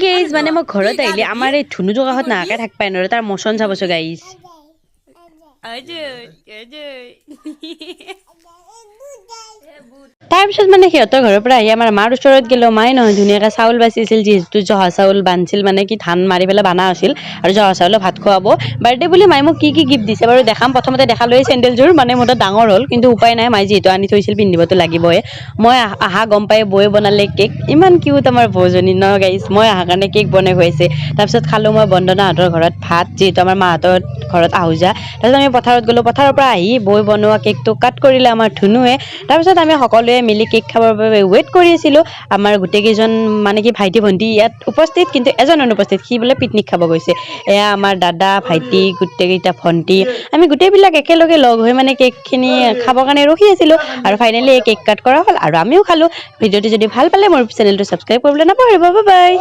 guys মানে মই ঘৰত আহিলে আমাৰ এই ধুনু জগাহত নাহাকে থাকবাই নোৱাৰে তাৰ মোচন চাবছো গাইজ তাৰপিছত মানে সিহঁতৰ ঘৰৰ পৰা আহি আমাৰ মাৰ ওচৰত গেলো মায়ে নহয় ধুনীয়াকৈ চাউল বাচিছিল যিহেতু জহা চাউল বান্ধিছিল মানে কি ধান মাৰি পেলাই বানা আছিল আৰু জহা চাউলৰ ভাত খুৱাব বাৰ্থডে বুলি মায়ে মোক কি কি গিফ্ট দিছে বাৰু দেখাম প্ৰথমতে দেখালোৱে চেণ্ডেলযোৰ মানে মোৰ তাত ডাঙৰ হ'ল কিন্তু উপায় নাই মায়ে যিহেতু আনি থৈছিল পিন্ধিবতো লাগিবই মই আহা গম পাই বৌয়ে বনালে কেক ইমান কিউট আমাৰ বৌজনী ন গাইজ মই আহাৰ কাৰণে কেক বনাই খুৱাইছে তাৰপিছত খালোঁ মই বন্দনাহঁতৰ ঘৰত ভাত যিহেতু আমাৰ মাহঁতৰ ঘৰত আহোজা তাৰপিছত আমি পথাৰত গ'লোঁ পথাৰৰ পৰা আহি বৌয়ে বনোৱা কেকটো কাট কৰিলে আমাৰ ধুনুৱে তাৰপিছত আমি সকলোৱে মিলি কেক খাবৰ বাবে ৱেইট কৰি আছিলোঁ আমাৰ গোটেইকেইজন মানে কি ভাইটি ভণ্টি ইয়াত উপস্থিত কিন্তু এজন অনুপস্থিত সি বোলে পিকনিক খাব গৈছে এয়া আমাৰ দাদা ভাইটি গোটেইকেইটা ভণ্টি আমি গোটেইবিলাক একেলগে লগ হৈ মানে কেকখিনি খাবৰ কাৰণে ৰখি আছিলোঁ আৰু ফাইনেলি এই কেক কাট কৰা হ'ল আৰু আমিও খালোঁ ভিডিঅ'টো যদি ভাল পালে মোৰ চেনেলটো ছাবস্ক্ৰাইব কৰিবলৈ নাপাহৰিব বাই বাই